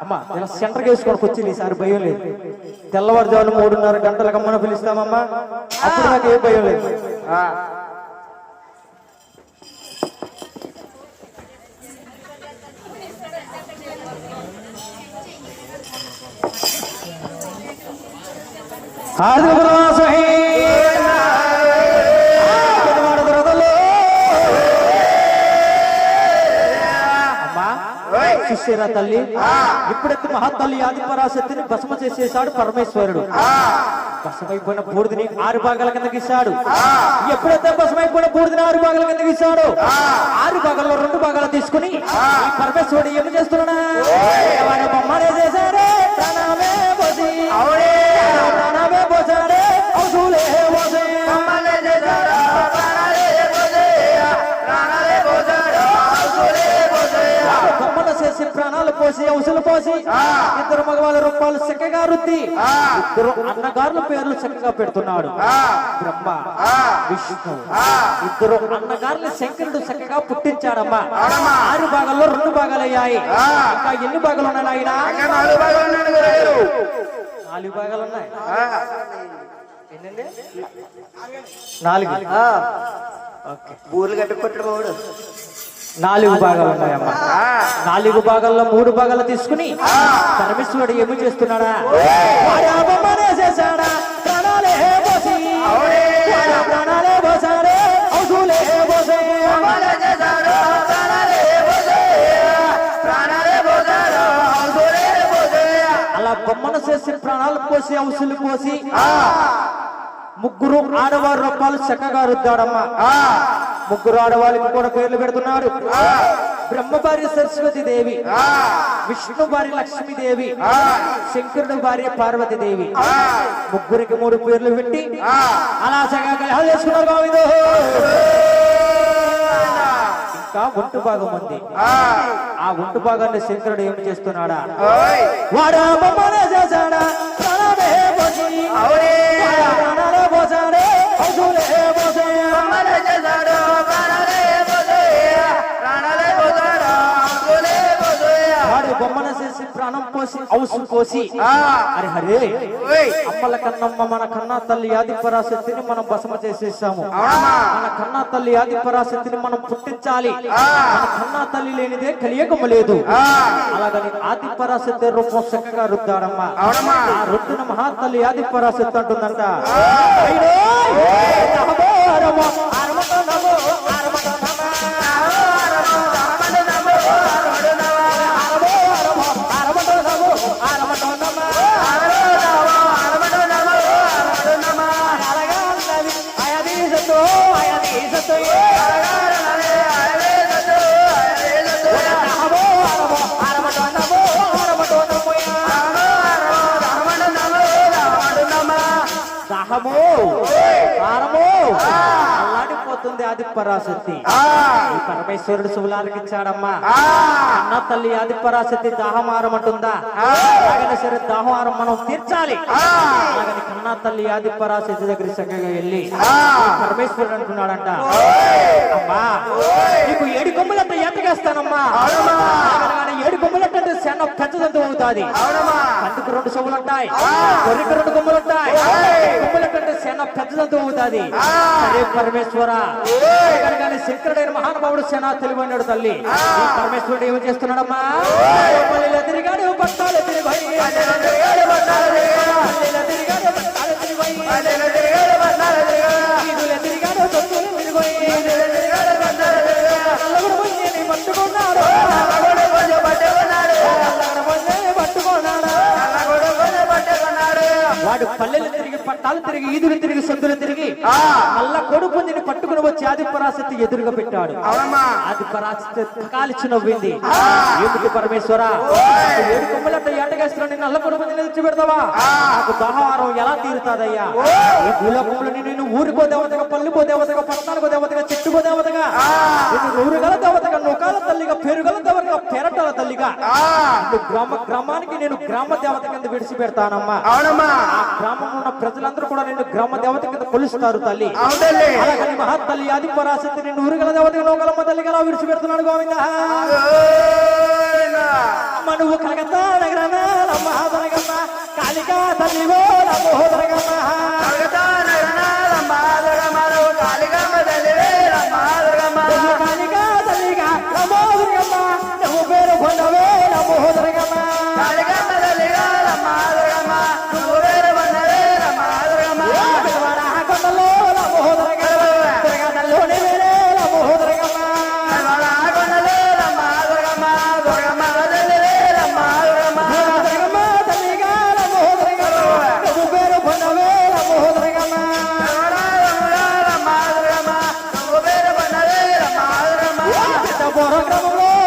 అమ్మా ఇలా సెంటర్కి వేసుకోవడానికి వచ్చింది. ఈసారి భయం లేదు. తెల్లవారుజామున 3:30 గంటలకు అమ్మను పిలుస్తామమ్మా. అప్పుడు నాకు ఏ భయం లేదు. చూసేరా తల్లి, ఇప్పుడైతే మహాతల్లి ఆది పరాశక్తిని భస్మ చేసేసాడు పరమేశ్వరుడు. భస్మైపోయిన బూడిదని 6 భాగాల కింద గీశాడు. ఎప్పుడైతే భస్మైపోయిన బూడిదని 6 భాగాల కింద గీశాడు, 6 భాగాల్లో 2 భాగాలు తీసుకుని ఈ పరమేశ్వరుడు ఏమి చేస్తున్నా బొమ్మనే చేశాడే. ప్రాణమే పోసి ప్రాణమే పోసాడే, ఔషులే పోసే ప్రాణాలే పోసాడు, ఔషులే చేసి ప్రాణాలు పోసి ఔషలు పోసి ఇద్దరు మగవాళ్ళ రూపాయలు చక్కగా రుద్ది ఇద్దరు అన్నగారుల పేర్లు చక్కగా పెడుతున్నాడు బ్రహ్మ విష్ణు ఇద్దరు అన్నగారుల శంకరుడు చక్కగా పుట్టించాడమ్మా 6 భాగాల్లో 2 భాగాలు అయ్యాయి ఇంకా ఎన్ని భాగాలు ఉన్నాయి ఆయన 4 భాగాలు ఉన్నాయి ఎన్నండి 4 బూర్లు కట్టుకుంటాడు వాడు 4 భాగాలు ఉన్నాయమ్మా 4 భాగాల్లో 3 భాగాలు తీసుకుని పరమేశ్వరుడు ఏమి చేస్తున్నాడా చేశాడా ప్రాణాలే పోసి ప్రాణాలే పోసాడే ఔషులే పోసే అలా బొమ్మను చేసి ప్రాణాలు పోసి ఔషులు పోసి 3 ఆడవారి రూపాయలు చక్కగా రుద్దాడమ్మా 3 ఆడవాళ్ళకి కూడా పేర్లు పెడుతున్నాడు బ్రహ్మ భార్య సరస్వతి దేవి విష్ణు భార్య లక్ష్మీదేవి శంకరుడు భార్య పార్వతి దేవి 3కి 3 పేర్లు పెట్టి అలా చక్కగా కళ్యాణం చేసుకున్నారు గోవిందో ఇంకా ఒంటు భాగం ఉంది ఆ ఒంటు భాగాన్ని శంకరుడు ఏమి చేస్తున్నాడా వాడా బొమ్మనే చేశాడా ప్రాణాలే పోసి ప్రాణాలే పోసాడే ఔషులే పోసే వాడు బొమ్మన చేసి ప్రాణం పోసి ఔసు పోసి అరే హరే అమ్మల కన్నమ్మ మన కన్నా తల్లి ఆది పరాశక్తిని మనం భస్మ చేసేసాము మన కన్నా తల్లి ఆది పరాశక్తిని మనం పుట్టించాలి మన కన్నా తల్లి లేనిదే కలియకము లేదు అలాగని ఆది పరాశక్తి రూపం చక్కగా రుద్దాడమ్మా ఆ రుద్దిన మహాతల్లి ఆది పరాశక్తి అంటుందంట అల్లాడిపోతుంది ఆది పరాశక్తి ఈ పరమేశ్వరుడు శివులారికి ఇచ్చాడమ్మా అన్న తల్లి ఆది పరాశక్తి దాహమారమంటుందా అలాగనే సరే దాహమారం మనం తీర్చాలి అలాగని కన్నా తల్లి ఆది పరాశక్తి దగ్గర చక్కగా వెళ్ళి పరమేశ్వరుడు అంటున్నాడంట అమ్మా నీకు 7 కొమ్ములంటే ఎట్టగేస్తానమ్మా 7 కొమ్ములంటే శన్న పెద్దదంత అవుతాది అందుకు 2 చెవులు ఉంటాయి కొరికి 2 కొమ్ములు ఉంటాయి కొమ్ములంటే శన్న పెద్దదంత అవుతాది సరే పరమేశ్వర కానీ శంకరుడైన మహానుభావుడు సేనా తెలివైనాడు తల్లి ఈ పరమేశ్వరుడు ఏమి చేస్తున్నాడమ్మా తిరిగాడు పట్టాలు తిరిగాడు వాడు పల్లెలు తిరిగి పట్టాలు తిరిగి ఈదులు తిరిగి సందులు తిరిగి మళ్ళా కొడుపుని పట్టుకుని వచ్చి ఆది పరాశక్తి ఎదురుగా పెట్టాడు ఆది పరాశక్తి కాల్చి నవ్వింది ఎందుకు పరమేశ్వర 7 కొమ్మలంటే ఏటగేస్తున్నా నిన్ను నల్ల కొడుపుని తెచ్చి పెడతావా నాకు దాహారం ఎలా తీరుతాదయ్యా ఈ భూలోకంలో నేను ఊరికో దేవతగా పల్లికో దేవతగా పట్టణానికో దేవతగా చెట్టుకో దేవతగా ఊరుగల దేవతగా నూకాల తల్లిగా పెరుగల దేవతగా పెరటల తల్లిగా గ్రామానికి నేను గ్రామ దేవత కింద విడిచి పెడతానమ్మా ఆ గ్రామంలో ఉన్న ప్రజలందరూ కూడా నేను గ్రామ దేవత కింద కొలుస్తారు తల్లి అలాగని మహాతల్లి ఆది పరాశక్తి నేను ఊరుగల దేవతగా నూకలమ్మ తల్లిగా విడిచి పెడుతున్నాడు గోవింద నువ్వు కలకత్తా నగరమ్మ కాళికా తల్లివో నమోదరగమ్మ కాళికా తల్లిగా నమోదరగమ్మ నువ్వు పేరు పొందవే నమోదరగమ్మ కొండలో నమోదరగమ్మ నమోదరగమ్మ గ్రామంలో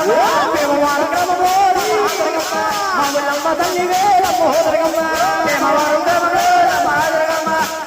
భీమవరం గ్రామంలో రమ్మ మా ఊళ్ళమ్మ తల్లి వేలమ్మ హోదరగమ్మ భీమవరం గ్రామంలో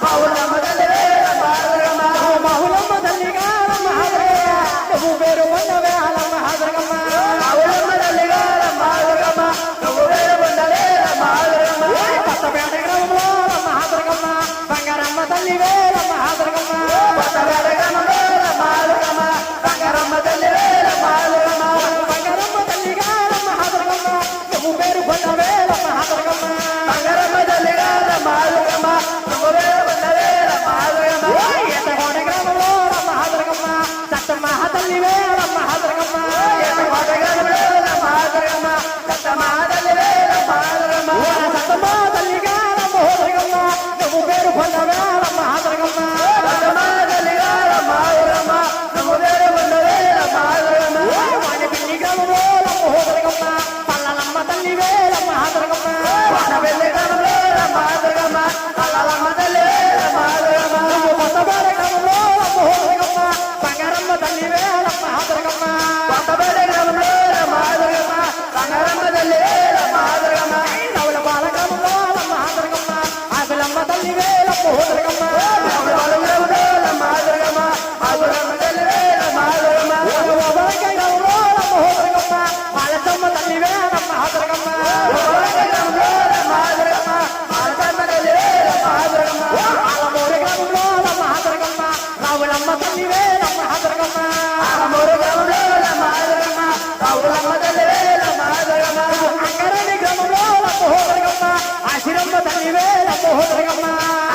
మా ఊళ్ళమ్మ తల్లి వేలమ్మ హోదరగమ్మ మా ఊళ్ళమ్మ తల్లిగా రమ్మ హోదరగమ్మ నువ్వు పేరు పొందవే అలమ్మ హోదరగమ్మ మా ఊళ్ళమ్మ తల్లిగా రమ్మ హోదరగమ్మ నువ్వు పేరు పొందవే రమ్మ హోదరగమ్మ కొత్తపేట గ్రామంలో రమ్మ హోదరగమ్మ బంగారమ్మ తల్లి వేలమ్మ హోదరగమ్మ కొత్తపేట గ్రామంలో రమ్మ హోదరగమ్మ బంగారమ్మ తల్లి వేలమ్మ హోదరగమ్మ బంగారమ్మ తల్లిగా రమ్మ హోదరగమ్మ నువ్వు పేరు పొందవే రమ్మ హోదరగమ్మ బంగారమ్మ తల్లిగా రమ్మ హోదరగమ్మ నువ్వు పేరు పొందవే రమ్మ హోదరగమ్మ ఎత్తకోట గ్రామంలో రమ్మ హోదరగమ్మ సత్తమ్మ తల్లి వేలమ్మ హోదరగమ్మ ఎత్తకోట గ్రామంలో రమ్మ హోదరగమ్మ సత్తమ్మ తల్లి వేలమ్మ హోదరగమ్మ సత్తమ్మ తల్లిగా రమ్మ హోదరగమ్మ నువ్వు పేరు పొందవే రమ్మ హోదరగమ్మ సత్తమ్మ తల్లిగా రమ్మ హోదరగమ్మ నువ్వు పేరు పొందవే రమ్మ హోదరగమ్మ వాడపల్లి గ్రామంలో రమ్మ హోదరగమ్మ పల్లలమ్మ తల్లి వేలమ్మ హోదరగమ్మ వాడపల్లి గ్రామంలో రమ్మ హోదరగమ్మ పల్లలమ్మ తల్లి వేలమ్మ హోదరగమ్మ కొత్తపేట గ్రామంలో రమ్మ హోదరగమ్మ బంగారమ్మ తల్లి వేలమ్మ హోదరగమ్మ కొత్తపేట గ్రామంలో రమ్మ హోదరగమ్మ బంగారమ్మ తల్లి వేలమ్మ హోదరగమ్మ నవలపాల గ్రామంలో రమ్మ హోదరగమ్మ ఆకులమ్మ తల్లి వేలమ్మ హోదరగమ్మ నవలపాల గ్రామంలో రమ్మ హోదరగమ్మ ఆకులమ్మ తల్లి వేలమ్మ హోదరగమ్మ ఓబలంక గ్రామంలో రమ్మ హోదరగమ్మ పాలసమ్మ తల్లి వేలమ్మ హోదరగమ్మ ఓబలంక గ్రామంలో రమ్మ హోదరగమ్మ పాలసమ్మ తల్లి వేలమ్మ హోదరగమ్మ ఆలమూరు గ్రామంలో రమ్మ హోదరగమ్మ రావులమ్మ తల్లి వేలమ్మ హోదరగమ్మ ఆలమూరు గ్రామంలో రమ్మ హోదరగమ్మ రావులమ్మ తల్లి వేలమ్మ హోదరగమ్మ అంగరేణి గ్రామంలో రమ్మ హోదరగమ్మ ఆశిరమ్మ తల్లి వేలమ్మ హోదరగమ్మ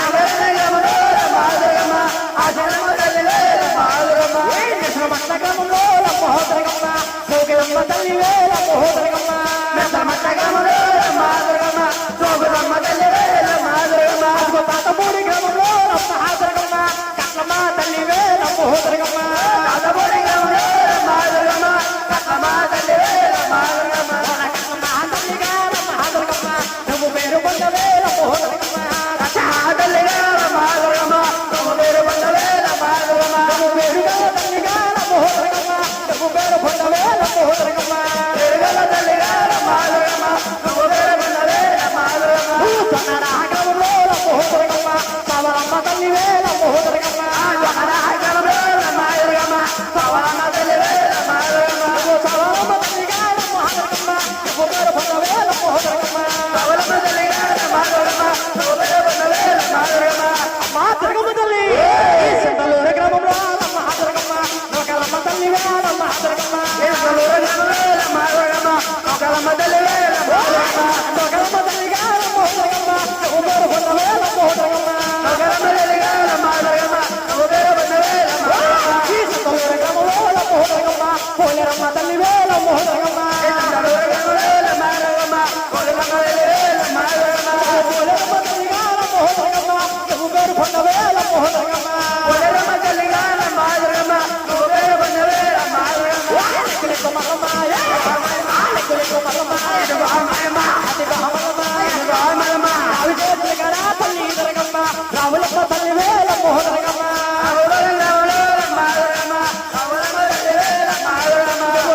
అంగరేణి గ్రామంలో రమ్మ హోదరగమ్మ ఆశిరమ్మ తల్లి వేలమ్మ హోదరగమ్మ కృష్ణమట్ల గ్రామంలో రమ్మ హోదరగమ్మ సోగులమ్మ తల్లి వేలమ్మ హోదరగమ్మ మెత్తమట్ల గ్రామంలో రమ్మ హోదరగమ్మ సోగులమ్మ తల్లి వేలమ్మ హోదరగమ్మ తాతపూడి గ్రామంలో రమ్మ హోదరగమ్మ కట్లమ్మ తల్లి వేలమ్మ హోదరగమ్మ తాతపూడి గ్రామంలో రమ్మ హోదరగమ్మ కట్లమ్మ తల్లి వేలమ్మ హోదరగమ్మ కట్లమ్మ తల్లిగా రమ్మ హోదరగమ్మ నువ్వు పేరు పొందవే రమ్మ హోదరగమ్మ కట్లమ్మ తల్లిగా రమ్మ హోదరగమ్మ నువ్వు పేరు పొందవే రమ్మ హోదరగమ్మ నువ్వు పేరుగా తల్లిగా రమ్మ హోదరగమ్మ నువ్వు పేరు పొందవే రమ్మ హోదరగమ్మ పేరుగల తల్లిగా రమ్మ హోదరగమ్మ నువ్వు పేరు పొందవే రమ్మ హోదరగమ్మ సన్నరాగంలో రమ్మ హోదరగమ్మ సవరమ్మ తల్లి వేలమ్మ హోదరగమ్మ సన్నరాగంలో రమ్మ హోదరగమ్మ సవరమ్మ తల్లి వేలమ్మ హోదరగమ్మ సవరమ్మ తల్లిగా రమ్మ హోదరగమ్మ నువ్వు పేరు పొందవే రమ్మ హోదరగమ్మ సవరమ్మ తల్లిగా రమ్మ హోదరగమ్మ నువ్వు పేరు పొందవే రమ్మ హోదరగమ్మ మా తిరుగమ్మ తల్లి సింతలూరు గ్రామంలో రమ్మ హోదరగమ్మ నొకలమ్మ తల్లి వేలమ్మ హోదరగమ్మ సింతలూరు గ్రామంలో రమ్మ హోదరగమ్మ నొకలమ్మ తల్లి వేలమ్మ హోదరగమ్మ నొకలమ్మ తల్లిగా రమ్మ హోదరగమ్మ నువ్వు పేరు పొందవే రమ్మ హోదరగమ్మ నొకలమ్మ తల్లిగా రమ్మ హోదరగమ్మ నువ్వు పేరు పొందవే రమ్మ హోదరగమ్మ సింతలూరు గ్రామంలో రమ్మ హోదరగమ్మ పోలేరమ్మ తల్లి వేలమ్మ హోదరగమ్మ సింతలూరు గ్రామంలో రమ్మ హోదరగమ్మ పోలేరమ్మ తల్లి వేలమ్మ హోదరగమ్మ పోలేరమ్మ తల్లిగా రమ్మ హోదరగమ్మ నువ్వు పేరు పొందవే రమ్మ హోదరగమ్మ పోలేరమ్మ తల్లిగా రమ్మ హోదరగమ్మ నువ్వు పేరు పొందవే రమ్మ హోదరగమ్మ లెక్కులెక్కు మల్లమ్మ లెక్కులెక్కు మల్లమ్మ ఇదిగో అమ్మాయమ్మ అదిగో అమ్మమ్మ ఇదిగో అమ్మమ్మ అవి చేతులు కడా తల్లి హోదరగమ్మ రావులమ్మ తల్లి వేలమ్మ హోదరగమ్మ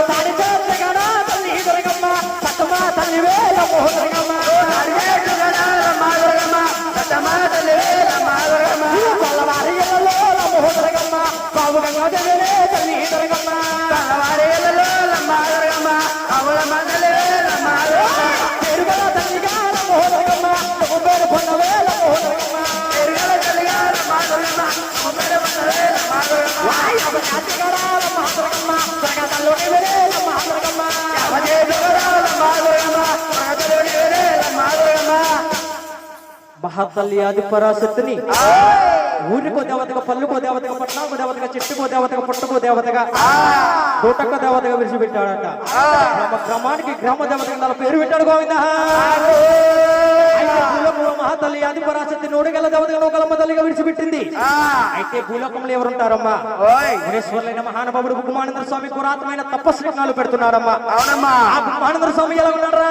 తాడి చేతులు కడా తల్లి హోదరగమ్మ సత్తమ్మ తల్లి వేలమ్మ హోదరగమ్మ తాడి చేతులు కడా రమ్మ హోదరగమ్మ సత్తమ్మ తల్లి వేలమ్మ హోదరగమ్మ తెల్లవారి ఇళ్ళలో రమ్మ హోదరగమ్మ బాబు గంగాదేవినే తల్లి హోదరగమ్మ తెల్లవారి ఇళ్ళలో రమ్మ హోదరగమ్మ బాబులమ్మ తల్లి వేలమ్మ హోదరగమ్మ పేరుగల తల్లిగా రమ్మ హోదరగమ్మ నువ్వు పేరు పొందవే రమ్మ హోదరగమ్మ పేరుగల తల్లిగా రమ్మ హోదరగమ్మ నువ్వు పేరు పొందవే రమ్మ హోదరగమ్మ యాభై జాతిగల రమ్మ హోదరగమ్మ త్వరగతల్లోని వేరే రమ్మ హోదరగమ్మ యాభై జాతిగల రమ్మ హోదరగమ్మ త్వరగతల్లోని వేరే రమ్మ హోదరగమ్మ మహాతల్లి ఆది పరాశక్తిని ఊరికో దేవతగా పల్లుకో దేవతగా పట్టణాకో దేవతగా చెట్టుకో దేవతగా పుట్టకో దేవతగా తోటకో దేవతగా విడిచిపెట్టాడట గ్రామానికి గ్రామ దేవతగా తన పేరు పెట్టాడు గోవింద మహాతల్లి ఆది పరాశక్తి నోడుగల దేవతగా నోకలమ్మ తల్లిగా విడిచిపెట్టింది అయితే భూలోకంలో ఎవరుంటారమ్మా మహేశ్వరులైన మహానుభావుడు గుమానందర స్వామి పురాతనమైన తపస్విజ్ఞాలు పెడుతున్నారమ్మా అవునమ్మా ఆ గుమానందర స్వామి ఎలా ఉన్నారా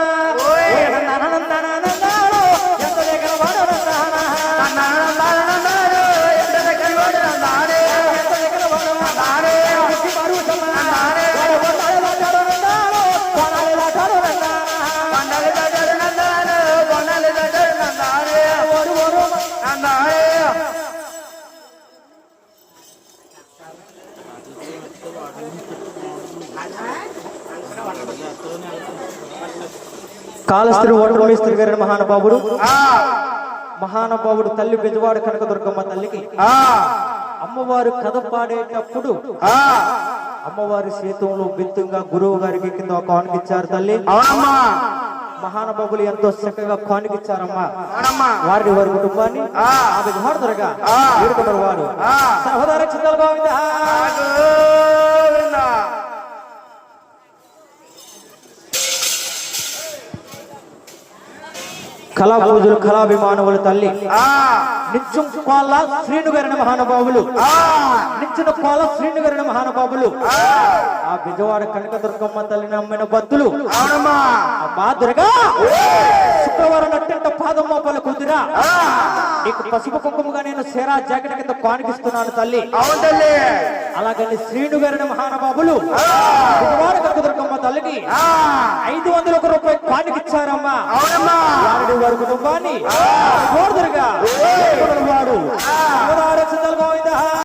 కాళస్త్రి ఓటర్ మేస్త్రి గారి మహానుభావుడు ఆ మహానుభావుడు తల్లి బెజవాడ కనకదుర్గమ్మ తల్లికి ఆ అమ్మవారు కథ పాడేటప్పుడు ఆ అమ్మవారి చేతంలో బెత్తంగా గురువు గారికి కింద కానుకిచ్చారు తల్లి. అవునమ్మా మహానుభావులు ఎంతో చక్కగా కానుకిచ్చారమ్మా. అవునమ్మా వారి వారి కుటుంబాన్ని ఆ. బెజవాడ త్వరగా ఆ. వేడుకున్నారు వారు. ఆ. సహోదర చింతలు గోవిందా. గోవిందా. కళా పూజలు కళాభిమానవులు తల్లి ఆ నిత్యం కోళ్ళ శ్రీనుగారిన మహానుభావులు ఆ నిచ్చిన కోళ్ళ శ్రీనుగారిన మహానుభావులు ఆ బెజవాడ కనకదుర్గమ్మ తల్లిని అమ్మిన భక్తులు అవునమ్మా అమ్మా దుర్గా శుక్రవారం నట్టంట పాదమ్మ పలు కుదిరా నీకు పసుపు కుంకుమగా నేను సేరా జాకెట్ కింద కానికిస్తున్నాను తల్లి. అవును తల్లి. అలాగని శ్రీనుగారిన మహానుభావులు బెజవాడ కనకదుర్గమ్మ తల్లికి 501 రూపాయలు కానికిచ్చారమ్మా. అవునమ్మా వారి వారి కుటుంబాన్ని కోరుదురుగా